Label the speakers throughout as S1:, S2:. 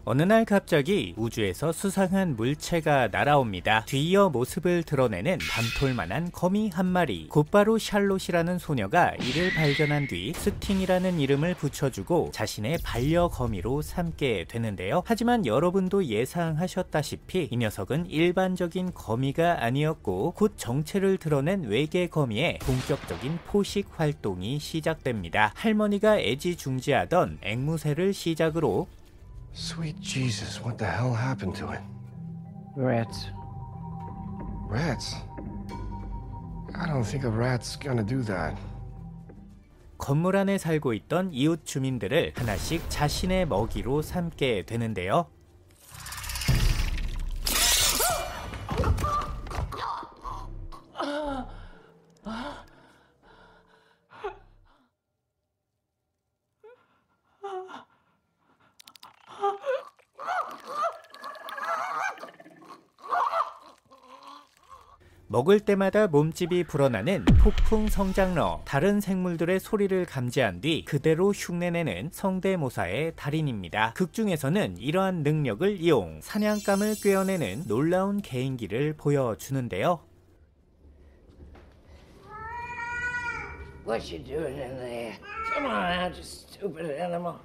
S1: 어느 날 갑자기 우주에서 수상한 물체가 날아옵니다. 뒤이어 모습을 드러내는 밤톨만한 거미 한 마리. 곧바로 샬롯이라는 소녀가 이를 발견한 뒤 스팅이라는 이름을 붙여주고 자신의 반려거미로 삼게 되는데요. 하지만 여러분도 예상하셨다시피 이 녀석은 일반적인 거미가 아니었고 곧 정체를 드러낸 외계 거미의 본격적인 포식 활동이 시작됩니다. 할머니가 애지중지하던 앵무새를 시작으로
S2: Sweet Jesus, what the hell happened to it?
S3: Rats.
S2: Rats? I don't think a rat's gonna do that.
S1: 건물 안에 살고 있던 이웃 주민들을 하나씩 자신의 먹이로 삼게 되는데요. 먹을 때마다 몸집이 불어나는 폭풍 성장러, 다른 생물들의 소리를 감지한 뒤 그대로 흉내내는 성대모사의 달인입니다. 극중에서는 이러한 능력을 이용 사냥감을 꿰어내는 놀라운 개인기를 보여주는데요.
S3: What you doing in there? Come on out, you stupid animal.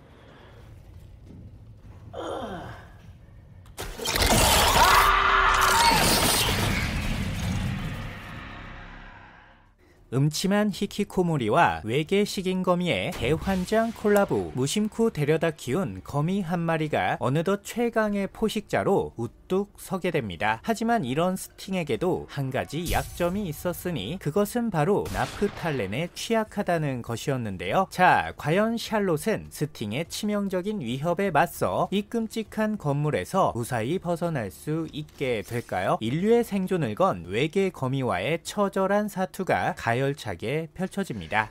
S1: 음침한 히키코모리와 외계 식인거미의 대환장 콜라보. 무심코 데려다 키운 거미 한 마리가 어느덧 최강의 포식자로 우뚝 서게 됩니다. 하지만 이런 스팅에게도 한 가지 약점이 있었으니 그것은 바로 나프탈렌에 취약하다는 것이었는데요. 자, 과연 샬롯은 스팅의 치명적인 위협에 맞서 이 끔찍한 건물에서 무사히 벗어날 수 있게 될까요? 인류의 생존을 건 외계 거미와의 처절한 사투가 가열차게 펼쳐집니다.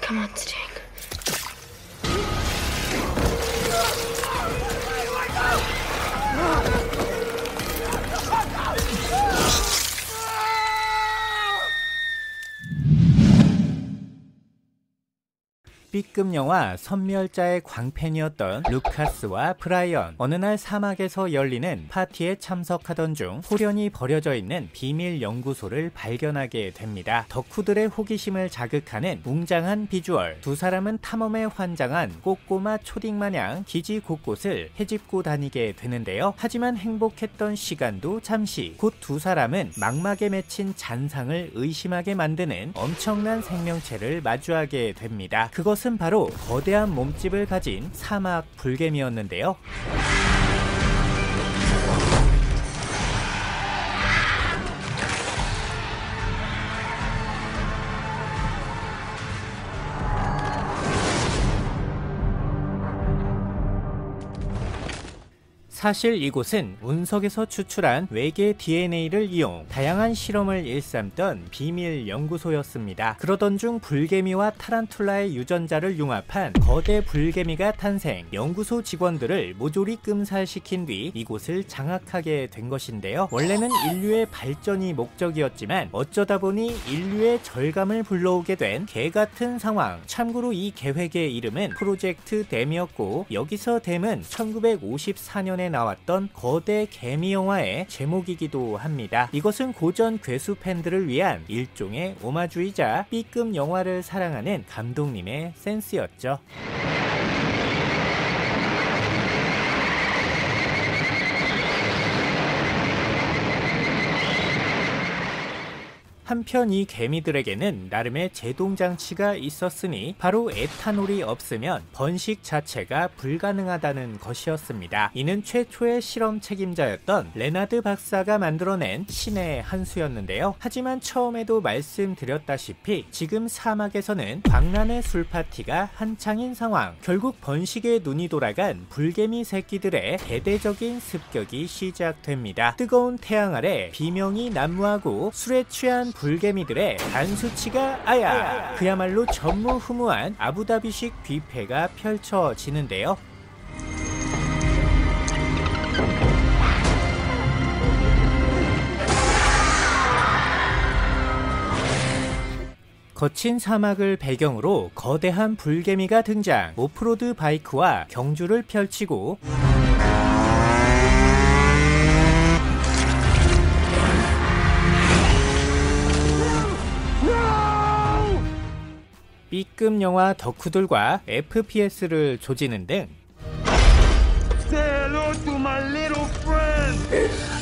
S4: Come on, Sting.
S1: B급 영화 선멸자의 광팬이었던 루카스와 브라이언. 어느 날 사막에서 열리는 파티에 참석하던 중 호련히 버려져 있는 비밀 연구소를 발견하게 됩니다. 덕후들의 호기심을 자극하는 웅장한 비주얼. 두 사람은 탐험에 환장한 꼬꼬마 초딩 마냥 기지 곳곳을 헤집고 다니게 되는데요. 하지만 행복했던 시간도 잠시. 곧 두 사람은 망막에 맺힌 잔상을 의심하게 만드는 엄청난 생명체를 마주하게 됩니다. 그것은 바로 거대한 몸집을 가진 사막 불개미였는데요. 사실 이곳은 운석에서 추출한 외계 DNA를 이용 다양한 실험을 일삼던 비밀 연구소였습니다. 그러던 중 불개미와 타란툴라의 유전자를 융합한 거대 불개미가 탄생. 연구소 직원들을 모조리 끔살시킨 뒤 이곳을 장악하게 된 것인데요. 원래는 인류의 발전이 목적이었지만 어쩌다 보니 인류의 절감을 불러오게 된 개같은 상황. 참고로 이 계획의 이름은 프로젝트 댐이었고 여기서 댐은 1954년에 나왔던 거대 개미 영화의 제목이기도 합니다. 이것은 고전 괴수 팬들을 위한 일종의 오마주이자 B급 영화를 사랑하는 감독님의 센스였죠. 한편 이 개미들에게는 나름의 제동장치가 있었으니 바로 에탄올이 없으면 번식 자체가 불가능하다는 것이었습니다. 이는 최초의 실험 책임자였던 레나드 박사가 만들어낸 신의 한 수였는데요. 하지만 처음에도 말씀드렸다시피 지금 사막에서는 광란의 술파티가 한창인 상황. 결국 번식에 눈이 돌아간 불개미 새끼들의 대대적인 습격이 시작됩니다. 뜨거운 태양 아래 비명이 난무하고 술에 취한 불개미들의 간 수치가 아야! 그야말로 전무후무한 아부다비식 뷔페가 펼쳐지는데요. 거친 사막을 배경으로 거대한 불개미가 등장. 오프로드 바이크와 경주를 펼치고 B급 영화 덕후들과 FPS를 조지는 등
S4: Say hello to my little friend.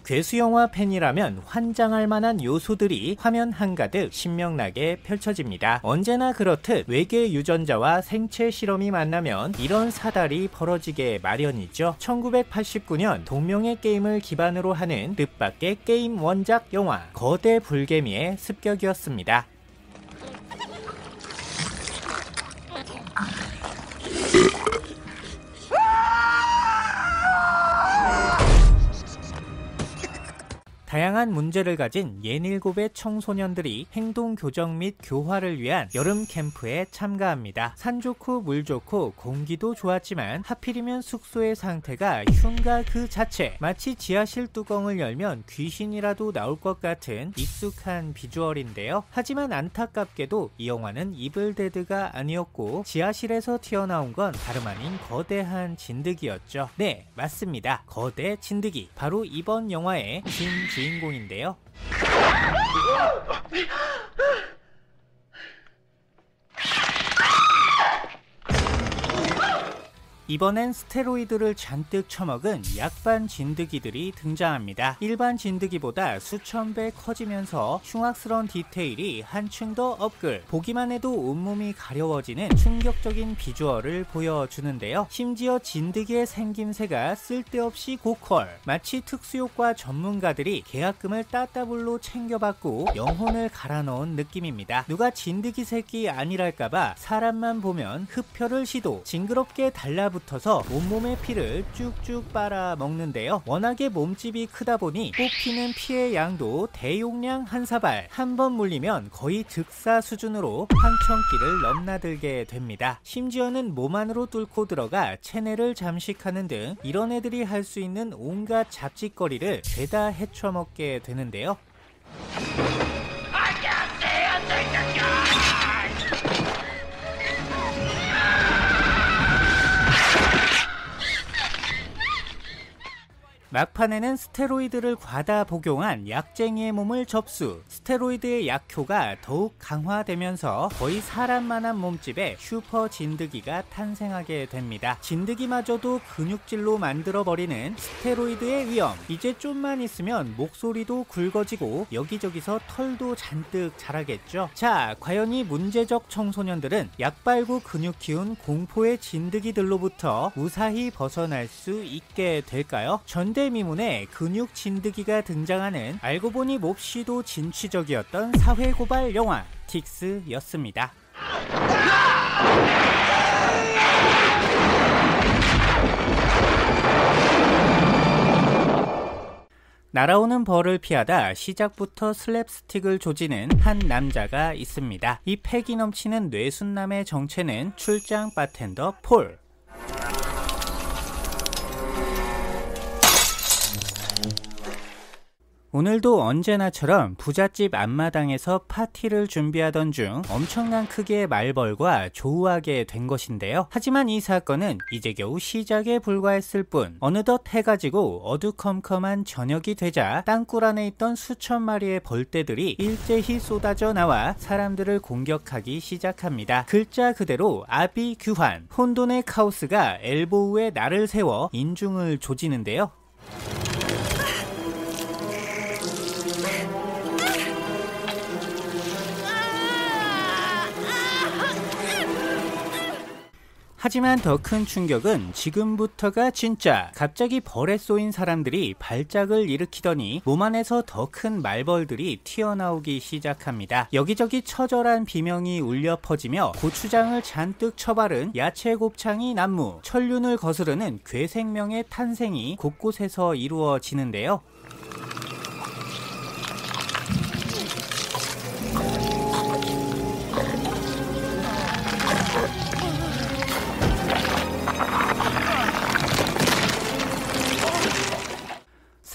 S1: 괴수영화 팬이라면 환장할 만한 요소들이 화면 한가득 신명나게 펼쳐집니다. 언제나 그렇듯 외계 유전자와 생체 실험이 만나면 이런 사달이 벌어지게 마련이죠. 1989년 동명의 게임을 기반으로 하는 뜻밖의 게임 원작 영화 거대 불개미의 습격이었습니다. 다양한 문제를 가진 67의 청소년들이 행동 교정 및 교화를 위한 여름 캠프에 참가합니다. 산 좋고 물 좋고 공기도 좋았지만 하필이면 숙소의 상태가 흉가 그 자체. 마치 지하실 뚜껑을 열면 귀신이라도 나올 것 같은 익숙한 비주얼인데요. 하지만 안타깝게도 이 영화는 이블데드가 아니었고 지하실에서 튀어나온 건 다름 아닌 거대한 진드기였죠. 네, 맞습니다. 거대 진드기. 바로 이번 영화의 주인공인데요. 이번엔 스테로이드를 잔뜩 처먹은 약반 진드기들이 등장합니다. 일반 진드기보다 수천 배 커지면서 흉악스러운 디테일이 한층 더 업글. 보기만 해도 온몸이 가려워지는 충격적인 비주얼을 보여주는데요. 심지어 진드기의 생김새가 쓸데없이 고퀄. 마치 특수효과 전문가들이 계약금을 따따블로 챙겨받고 영혼을 갈아 넣은 느낌입니다. 누가 진드기 새끼 아니랄까봐 사람만 보면 흡혈을 시도. 징그럽게 달라붙어서 온몸의 피를 쭉쭉 빨아 먹는데요. 워낙에 몸집이 크다 보니 뽑히는 피의 양도 대용량 한 사발. 한 번 물리면 거의 득사 수준으로 황천길을 넘나들게 됩니다. 심지어는 몸 안으로 뚫고 들어가 체내를 잠식하는 등 이런 애들이 할 수 있는 온갖 잡짓거리를 죄다 헤쳐먹게 되는데요. 막판에는 스테로이드를 과다 복용한 약쟁이의 몸을 접수. 스테로이드의 약효가 더욱 강화되면서 거의 사람만한 몸집의 슈퍼 진드기가 탄생하게 됩니다. 진드기마저도 근육질로 만들어버리는 스테로이드의 위험. 이제 좀만 있으면 목소리도 굵어지고 여기저기서 털도 잔뜩 자라겠죠. 자, 과연 이 문제적 청소년들은 약발구 근육 키운 공포의 진드기들로부터 무사히 벗어날 수 있게 될까요? 전대미문에 근육 진드기가 등장하는 알고 보니 몹시도 진취적이었던 사회고발 영화 틱스였습니다. 날아오는 벌을 피하다 시작부터 슬랩스틱을 조지는 한 남자가 있습니다. 이 패기 넘치는 뇌순남의 정체는 출장 바텐더 폴. 오늘도 언제나처럼 부잣집 앞마당에서 파티를 준비하던 중 엄청난 크기의 말벌과 조우하게 된 것인데요. 하지만 이 사건은 이제 겨우 시작에 불과했을 뿐 어느덧 해가 지고 어두컴컴한 저녁이 되자 땅굴 안에 있던 수천 마리의 벌떼들이 일제히 쏟아져 나와 사람들을 공격하기 시작합니다. 글자 그대로 아비규환, 혼돈의 카오스가 엘보우에 날을 세워 인중을 조지는데요. 하지만 더 큰 충격은 지금부터가 진짜. 갑자기 벌에 쏘인 사람들이 발작을 일으키더니 몸 안에서 더 큰 말벌들이 튀어나오기 시작합니다. 여기저기 처절한 비명이 울려 퍼지며 고추장을 잔뜩 처바른 야채 곱창이 난무, 천륜을 거스르는 괴생명의 탄생이 곳곳에서 이루어지는데요.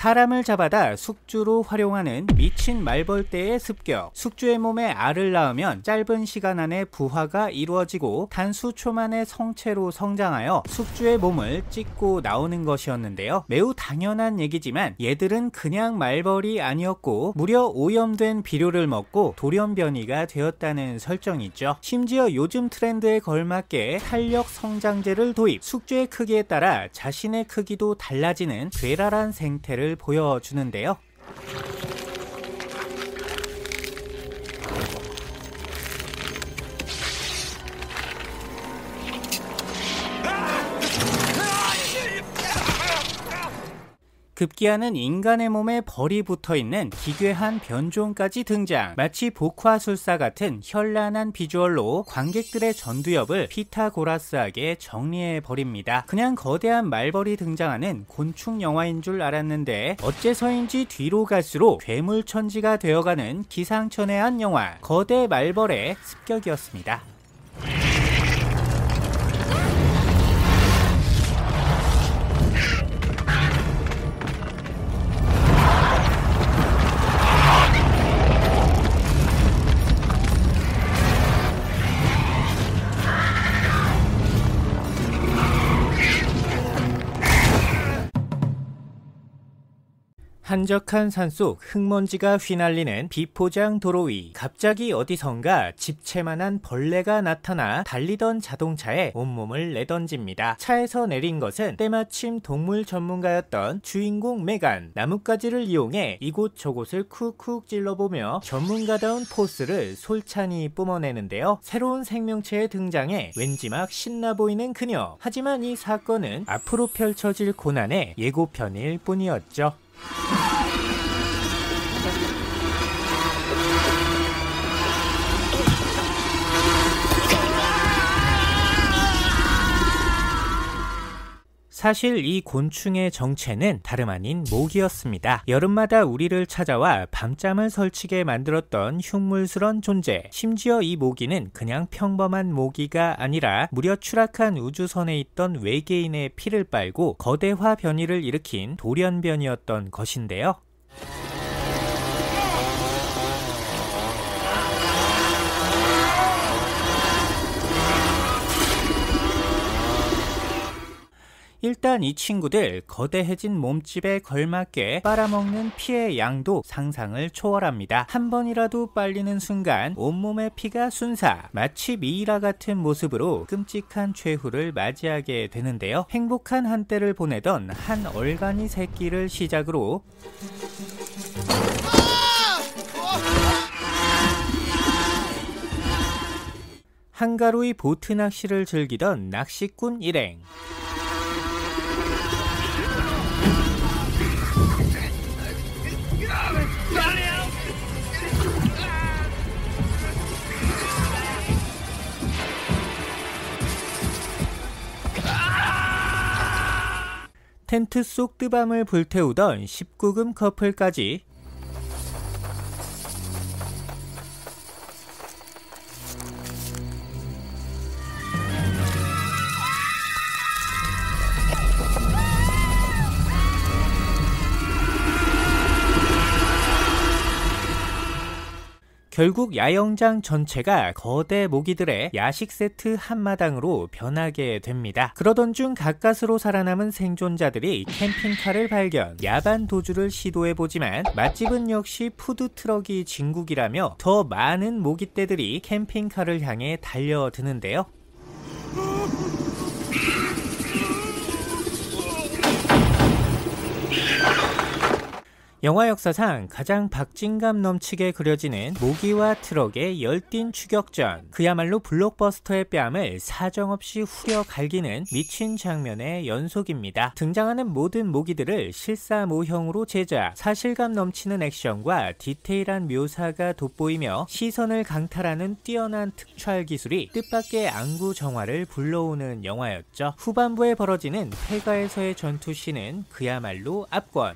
S1: 사람을 잡아다 숙주로 활용하는 미친 말벌떼의 습격. 숙주의 몸에 알을 낳으면 짧은 시간 안에 부화가 이루어지고 단수초 만에 성체로 성장하여 숙주의 몸을 찢고 나오는 것이었는데요. 매우 당연한 얘기지만 얘들은 그냥 말벌이 아니었고 무려 오염된 비료를 먹고 돌연변이가 되었다는 설정이죠. 심지어 요즘 트렌드에 걸맞게 탄력 성장제를 도입, 숙주의 크기에 따라 자신의 크기도 달라지는 괴랄한 생태를 보여주는데요. 급기야는 인간의 몸에 벌이 붙어있는 기괴한 변종까지 등장. 마치 복화술사 같은 현란한 비주얼로 관객들의 전두엽을 피타고라스하게 정리해버립니다. 그냥 거대한 말벌이 등장하는 곤충 영화인 줄 알았는데 어째서인지 뒤로 갈수록 괴물천지가 되어가는 기상천외한 영화 거대 말벌의 습격이었습니다. 한적한 산속 흙먼지가 휘날리는 비포장 도로 위. 갑자기 어디선가 집채만한 벌레가 나타나 달리던 자동차에 온몸을 내던집니다. 차에서 내린 것은 때마침 동물 전문가였던 주인공 메간. 나뭇가지를 이용해 이곳저곳을 쿡쿡 찔러보며 전문가다운 포스를 솔찬히 뿜어내는데요. 새로운 생명체의 등장에 왠지 막 신나 보이는 그녀. 하지만 이 사건은 앞으로 펼쳐질 고난의 예고편일 뿐이었죠. 사실 이 곤충의 정체는 다름 아닌 모기였습니다. 여름마다 우리를 찾아와 밤잠을 설치게 만들었던 흉물스런 존재. 심지어 이 모기는 그냥 평범한 모기가 아니라 무려 추락한 우주선에 있던 외계인의 피를 빨고 거대화 변이를 일으킨 돌연변이었던 것인데요. 일단 이 친구들 거대해진 몸집에 걸맞게 빨아먹는 피의 양도 상상을 초월합니다. 한 번이라도 빨리는 순간 온몸의 피가 순사. 마치 미이라 같은 모습으로 끔찍한 최후를 맞이하게 되는데요. 행복한 한때를 보내던 한 얼간이 새끼를 시작으로 한가로이 보트 낚시를 즐기던 낚시꾼 일행. 텐트 속 뜨밤을 불태우던 19금 커플까지. 결국 야영장 전체가 거대 모기들의 야식 세트 한마당으로 변하게 됩니다. 그러던 중 가까스로 살아남은 생존자들이 캠핑카를 발견. 야반 도주를 시도해보지만 맛집은 역시 푸드트럭이 진국이라며 더 많은 모기떼들이 캠핑카를 향해 달려드는데요. 영화 역사상 가장 박진감 넘치게 그려지는 모기와 트럭의 열띤 추격전. 그야말로 블록버스터의 뺨을 사정없이 후려 갈기는 미친 장면의 연속입니다. 등장하는 모든 모기들을 실사모형으로 제작. 사실감 넘치는 액션과 디테일한 묘사가 돋보이며 시선을 강탈하는 뛰어난 특촬 기술이 뜻밖의 안구정화를 불러오는 영화였죠. 후반부에 벌어지는 폐가에서의 전투씬은 그야말로 압권.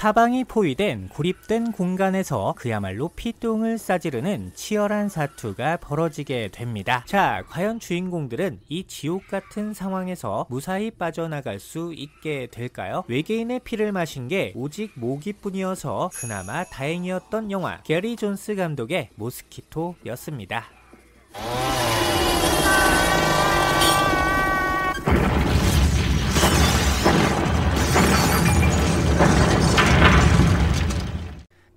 S1: 사방이 포위된 고립된 공간에서 그야말로 피똥을 싸지르는 치열한 사투가 벌어지게 됩니다. 자, 과연 주인공들은 이 지옥 같은 상황에서 무사히 빠져나갈 수 있게 될까요? 외계인의 피를 마신 게 오직 모기뿐이어서 그나마 다행이었던 영화, 게리 존스 감독의 모스키토였습니다.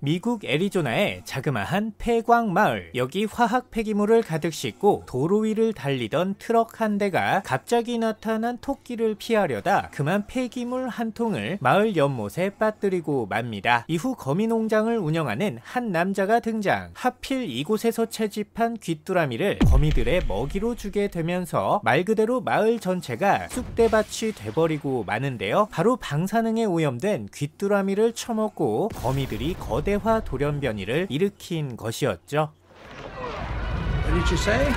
S1: 미국 애리조나의 자그마한 폐광 마을. 여기 화학 폐기물을 가득 싣고 도로 위를 달리던 트럭 한 대가 갑자기 나타난 토끼를 피하려다 그만 폐기물 한 통을 마을 연못에 빠뜨리고 맙니다. 이후 거미 농장을 운영하는 한 남자가 등장. 하필 이곳에서 채집한 귀뚜라미를 거미들의 먹이로 주게 되면서 말 그대로 마을 전체가 쑥대밭이 돼버리고 마는데요. 바로 방사능에 오염된 귀뚜라미를 처먹고 거미들이 거대화 돌연변이를 일으킨 것이었죠.
S5: What did you say?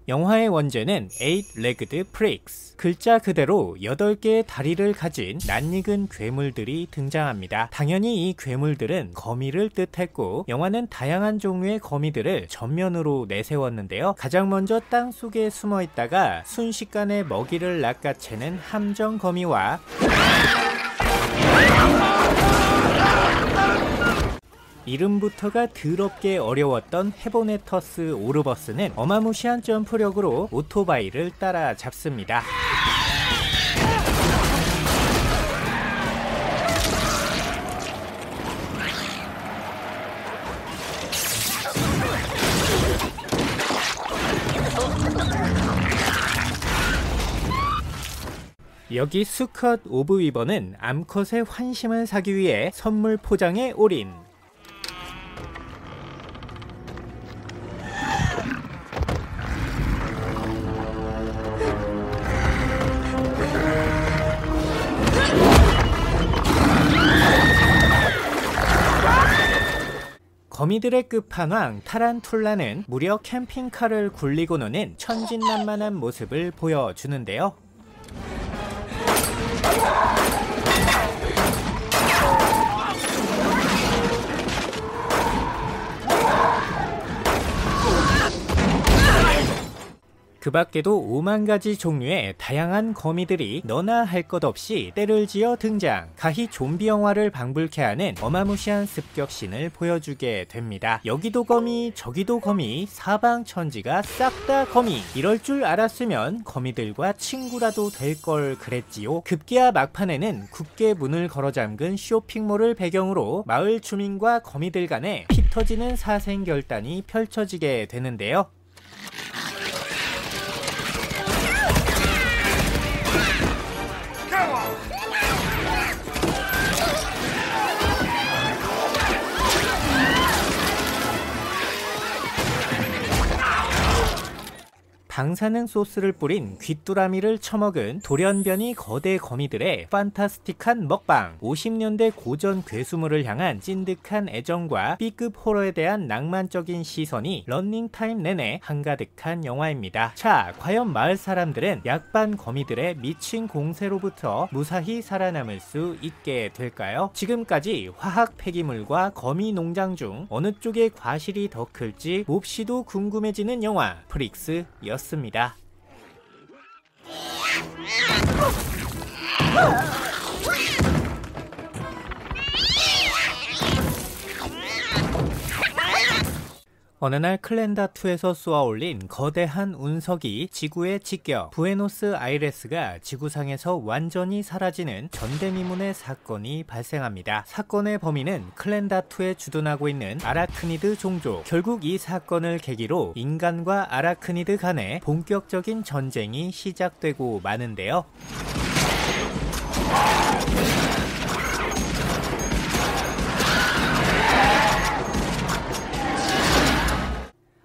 S1: 영화의 원제는 Eight-Legged Freaks. 글자 그대로 8개의 다리를 가진 낯익은 괴물들이 등장합니다. 당연히 이 괴물들은 거미를 뜻했고 영화는 다양한 종류의 거미들을 전면으로 내세웠는데요. 가장 먼저 땅속에 숨어있다가 순식간에 먹이를 낚아채는 함정 거미와 이름부터가 더럽게 어려웠던 헤보네터스 오르버스는 어마무시한 점프력으로 오토바이를 따라잡습니다. 여기 수컷 오브 위버는 암컷의 환심을 사기 위해 선물 포장에 올인. 거미들의 끝판왕 타란툴라는 무려 캠핑카를 굴리고 노는 천진난만한 모습을 보여주는데요. 그 밖에도 5만 가지 종류의 다양한 거미들이 너나 할 것 없이 때를 지어 등장. 가히 좀비 영화를 방불케 하는 어마무시한 습격신을 보여주게 됩니다. 여기도 거미, 저기도 거미, 사방천지가 싹 다 거미. 이럴 줄 알았으면 거미들과 친구라도 될 걸 그랬지요. 급기야 막판에는 굳게 문을 걸어 잠근 쇼핑몰을 배경으로 마을 주민과 거미들 간에 피 터지는 사생결단이 펼쳐지게 되는데요. 방사능 소스를 뿌린 귀뚜라미를 처먹은 돌연변이 거대 거미들의 판타스틱한 먹방. 50년대 고전 괴수물을 향한 찐득한 애정과 B급 호러에 대한 낭만적인 시선이 런닝타임 내내 한가득한 영화입니다. 자, 과연 마을 사람들은 약반 거미들의 미친 공세로부터 무사히 살아남을 수 있게 될까요? 지금까지 화학 폐기물과 거미 농장 중 어느 쪽의 과실이 더 클지 몹시도 궁금해지는 영화 프릭스였습니다. 어느 날 클랜다2에서 쏘아올린 거대한 운석이 지구에 직격, 부에노스 아이레스가 지구상에서 완전히 사라지는 전대미문의 사건이 발생합니다. 사건의 범인은 클랜다2에 주둔하고 있는 아라크니드 종족. 결국 이 사건을 계기로 인간과 아라크니드 간의 본격적인 전쟁이 시작되고 마는데요.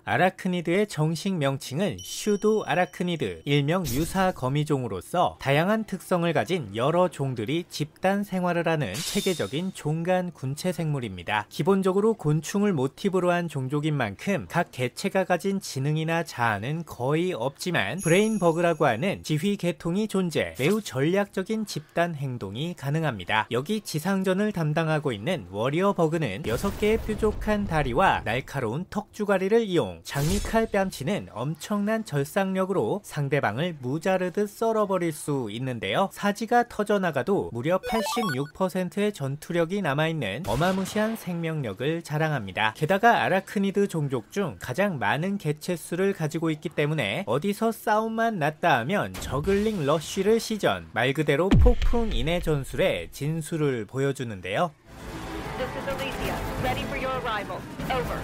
S1: 아라크니드의 정식 명칭은 슈도 아라크니드, 일명 유사 거미종으로서 다양한 특성을 가진 여러 종들이 집단 생활을 하는 체계적인 종간 군체 생물입니다. 기본적으로 곤충을 모티브로 한 종족인 만큼 각 개체가 가진 지능이나 자아는 거의 없지만 브레인버그라고 하는 지휘 계통이 존재, 매우 전략적인 집단 행동이 가능합니다. 여기 지상전을 담당하고 있는 워리어 버그는 6개의 뾰족한 다리와 날카로운 턱주가리를 이용 장미칼 뺨치는 엄청난 절삭력으로 상대방을 무자르듯 썰어버릴 수 있는데요. 사지가 터져나가도 무려 86%의 전투력이 남아있는 어마무시한 생명력을 자랑합니다. 게다가 아라크니드 종족 중 가장 많은 개체수를 가지고 있기 때문에 어디서 싸움만 났다 하면 저글링 러쉬를 시전, 말 그대로 폭풍인의 전술의 진수를 보여주는데요.
S6: This is Alicia. Ready for your arrival. Over.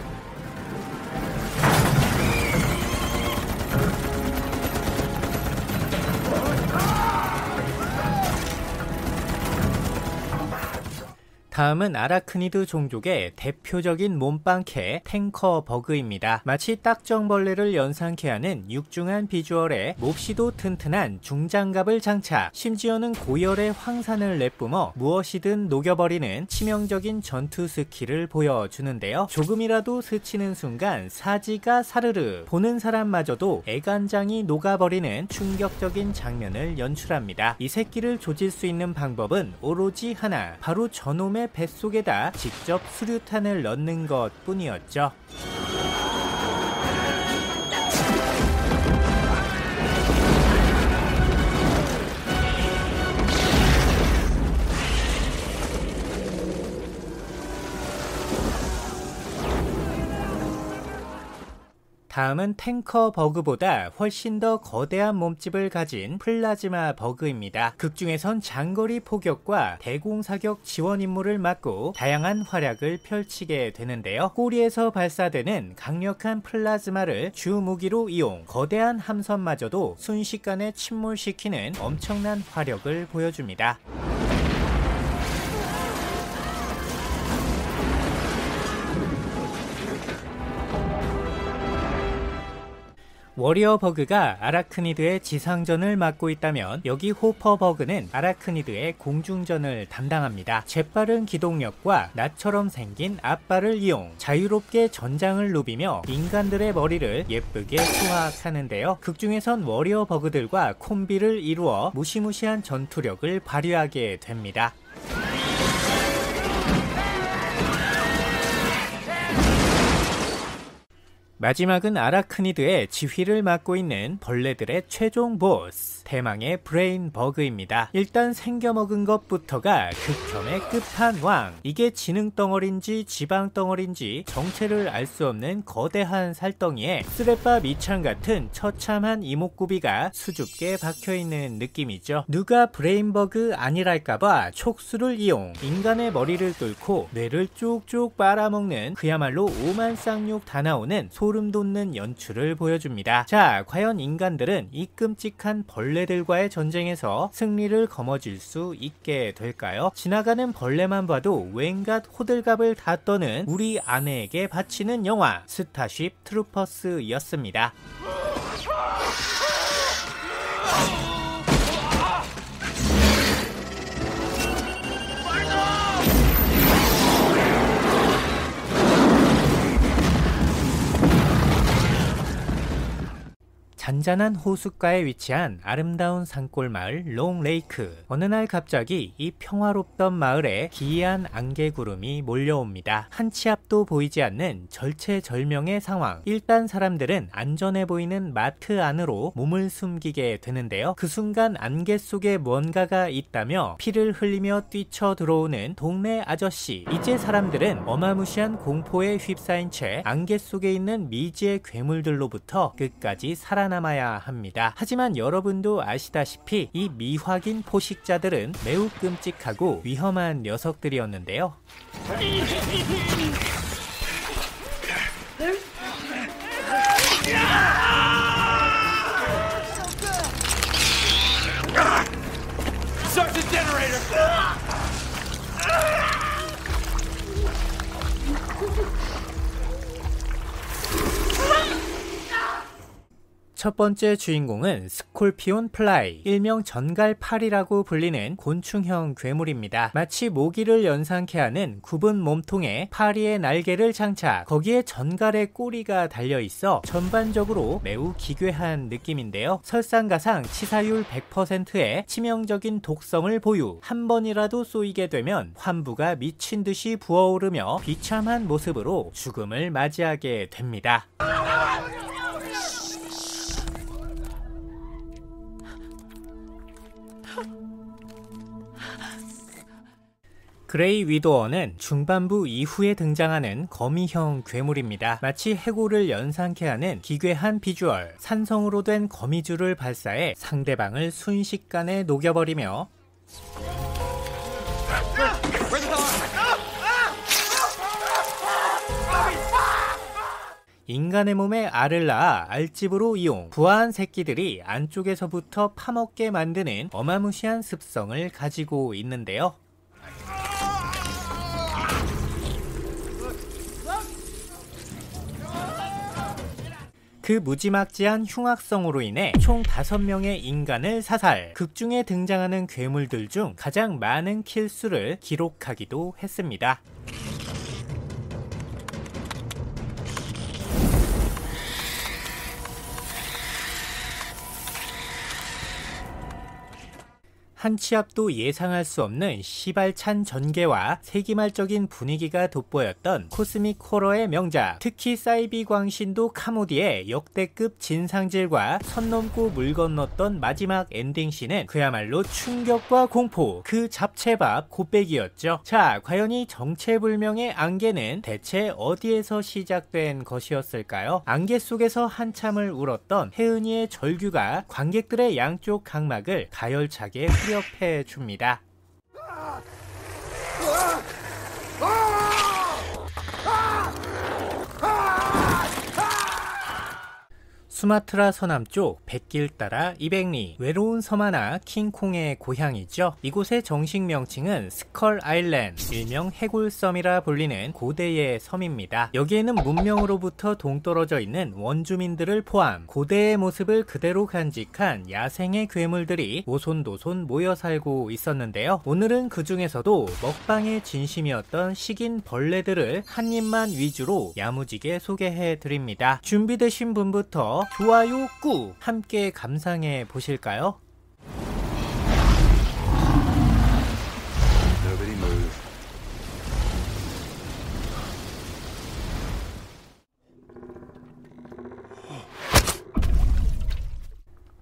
S1: 다음은 아라크니드 종족의 대표적인 몸빵캐 탱커 버그입니다. 마치 딱정벌레를 연상케 하는 육중한 비주얼에 몹시도 튼튼한 중장갑을 장착, 심지어는 고열의 황산을 내뿜어 무엇이든 녹여버리는 치명적인 전투 스킬을 보여주는데요. 조금이라도 스치는 순간 사지가 사르르, 보는 사람마저도 애간장이 녹아버리는 충격적인 장면을 연출합니다. 이 새끼를 조질 수 있는 방법은 오로지 하나, 바로 저놈의 뱃속에다 직접 수류탄을 넣는 것 뿐이었죠. 다음은 탱커 버그보다 훨씬 더 거대한 몸집을 가진 플라즈마 버그입니다. 극중에선 장거리 포격과 대공사격 지원 임무를 맡고 다양한 활약을 펼치게 되는데요. 꼬리에서 발사되는 강력한 플라즈마를 주 무기로 이용 거대한 함선마저도 순식간에 침몰시키는 엄청난 화력을 보여줍니다. 워리어 버그가 아라크니드의 지상전을 맡고 있다면 여기 호퍼 버그는 아라크니드의 공중전을 담당합니다. 재빠른 기동력과 나처럼 생긴 앞발을 이용 자유롭게 전장을 누비며 인간들의 머리를 예쁘게 수확하는데요. 극중에선 워리어 버그들과 콤비를 이루어 무시무시한 전투력을 발휘하게 됩니다. 마지막은 아라크니드의 지휘를 맡고 있는 벌레들의 최종 보스, 대망의 브레인 버그입니다. 일단 생겨먹은 것부터가 극혐의 끝판왕. 이게 지능덩어리인지 지방덩어리인지 정체를 알 수 없는 거대한 살덩이에 쓰레빠 미창 같은 처참한 이목구비가 수줍게 박혀있는 느낌이죠. 누가 브레인 버그 아니랄까봐 촉수를 이용 인간의 머리를 뚫고 뇌를 쭉쭉 빨아먹는 그야말로 오만쌍육 다 나오는 소름 돋는 연출을 보여줍니다. 자, 과연 인간들은 이 끔찍한 벌레들과의 전쟁에서 승리를 거머쥘 수 있게 될까요? 지나가는 벌레만 봐도 웬갓 호들갑을 다 떠는 우리 아내에게 바치는 영화 스타쉽 트루퍼스였습니다. 잔잔한 호숫가에 위치한 아름다운 산골 마을 롱레이크. 어느 날 갑자기 이 평화롭던 마을에 기이한 안개구름이 몰려옵니다. 한 치 앞도 보이지 않는 절체절명의 상황. 일단 사람들은 안전해 보이는 마트 안으로 몸을 숨기게 되는데요. 그 순간 안개 속에 뭔가가 있다며 피를 흘리며 뛰쳐 들어오는 동네 아저씨. 이제 사람들은 어마무시한 공포에 휩싸인 채 안개 속에 있는 미지의 괴물들로부터 끝까지 살아남아야 합니다. 하지만 여러분도 아시다시피 이 미확인 포식자들은 매우 끔찍하고 위험한 녀석들이었는데요.
S4: Start the generator!
S1: 첫 번째 주인공은 스콜피온 플라이, 일명 전갈팔이라고 불리는 곤충형 괴물입니다. 마치 모기를 연상케 하는 굽은 몸통에 파리의 날개를 장착, 거기에 전갈의 꼬리가 달려있어 전반적으로 매우 기괴한 느낌인데요. 설상가상 치사율 100%의 치명적인 독성을 보유, 한 번이라도 쏘이게 되면 환부가 미친듯이 부어오르며 비참한 모습으로 죽음을 맞이하게 됩니다. 그레이 위도어는 중반부 이후에 등장하는 거미형 괴물입니다. 마치 해골을 연상케 하는 기괴한 비주얼, 산성으로 된 거미줄을 발사해 상대방을 순식간에 녹여버리며 인간의 몸에 알을 낳아 알집으로 이용, 부화한 새끼들이 안쪽에서부터 파먹게 만드는 어마무시한 습성을 가지고 있는데요. 그 무지막지한 흉악성으로 인해 총 5명의 인간을 사살, 극중에 등장하는 괴물들 중 가장 많은 킬수를 기록하기도 했습니다. 한 치 앞도 예상할 수 없는 시발찬 전개와 세기말적인 분위기가 돋보였던 코스믹 호러의 명작, 특히 사이비 광신도 카모디의 역대급 진상질과 선 넘고 물 건넜던 마지막 엔딩씬은 그야말로 충격과 공포 그 잡채밥 곱빼기였죠. 자, 과연 이 정체불명의 안개는 대체 어디에서 시작된 것이었을까요? 안개 속에서 한참을 울었던 혜은이의 절규가 관객들의 양쪽 각막을 가열차게 후렵해 줍니다. 수마트라 서남쪽 백길 따라 200리, 외로운 섬 하나 킹콩의 고향이죠. 이곳의 정식 명칭은 스컬 아일랜드, 일명 해골섬이라 불리는 고대의 섬입니다. 여기에는 문명으로부터 동떨어져 있는 원주민들을 포함 고대의 모습을 그대로 간직한 야생의 괴물들이 오손도손 모여 살고 있었는데요. 오늘은 그 중에서도 먹방의 진심이었던 식인 벌레들을 한 입만 위주로 야무지게 소개해 드립니다. 준비되신 분부터 좋아요 꾹 함께 감상해 보실까요?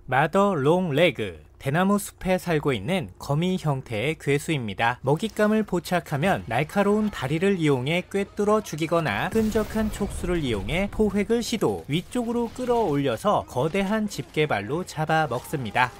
S1: 마더 롱레그, 대나무 숲에 살고 있는 거미 형태의 괴수입니다. 먹잇감을 포착하면 날카로운 다리를 이용해 꿰뚫어 죽이거나 끈적한 촉수를 이용해 포획을 시도, 위쪽으로 끌어올려서 거대한 집게발로 잡아 먹습니다.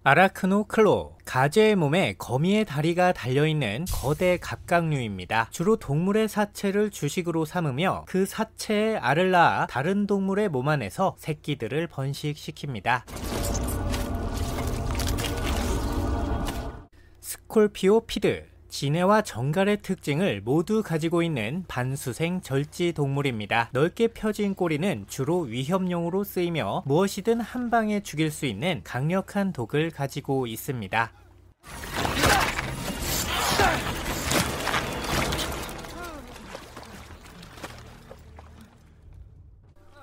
S1: 아라크노클로, 가재의 몸에 거미의 다리가 달려있는 거대 갑각류입니다. 주로 동물의 사체를 주식으로 삼으며 그 사체에 알을 낳아 다른 동물의 몸 안에서 새끼들을 번식시킵니다. 스콜피오피드, 진해와 정갈의 특징을 모두 가지고 있는 반수생 절지 동물입니다. 넓게 펴진 꼬리는 주로 위협용으로 쓰이며 무엇이든 한 방에 죽일 수 있는 강력한 독을 가지고 있습니다.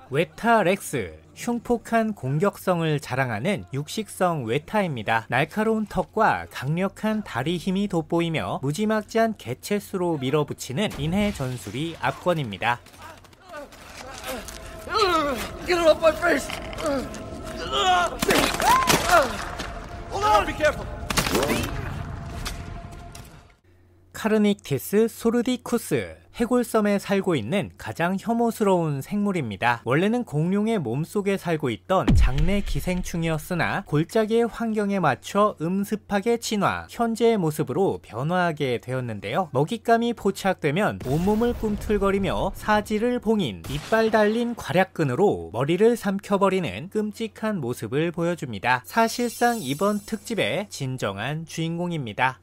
S1: 웨타렉스, 흉폭한 공격성을 자랑하는 육식성 웨타입니다. 날카로운 턱과 강력한 다리 힘이 돋보이며 무지막지한 개체수로 밀어붙이는 인해 전술이 압권입니다.
S4: Get it off my face! Hold on, be careful!
S1: 카르닉티스 소르디쿠스. 해골섬에 살고 있는 가장 혐오스러운 생물입니다. 원래는 공룡의 몸속에 살고 있던 장내 기생충이었으나 골짜기의 환경에 맞춰 음습하게 진화, 현재의 모습으로 변화하게 되었는데요. 먹잇감이 포착되면 온몸을 꿈틀거리며 사지를 봉인, 이빨 달린 괄약근으로 머리를 삼켜버리는 끔찍한 모습을 보여줍니다. 사실상 이번 특집의 진정한 주인공입니다.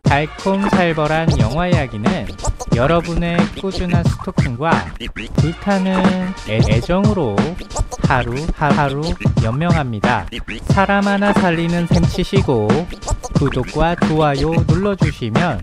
S1: 달콤살벌한 영화 이야기는 여러분의 꾸준한 스토킹과 불타는 애정으로 하루하루 연명합니다. 사람 하나 살리는 셈 치시고 구독과 좋아요 눌러주시면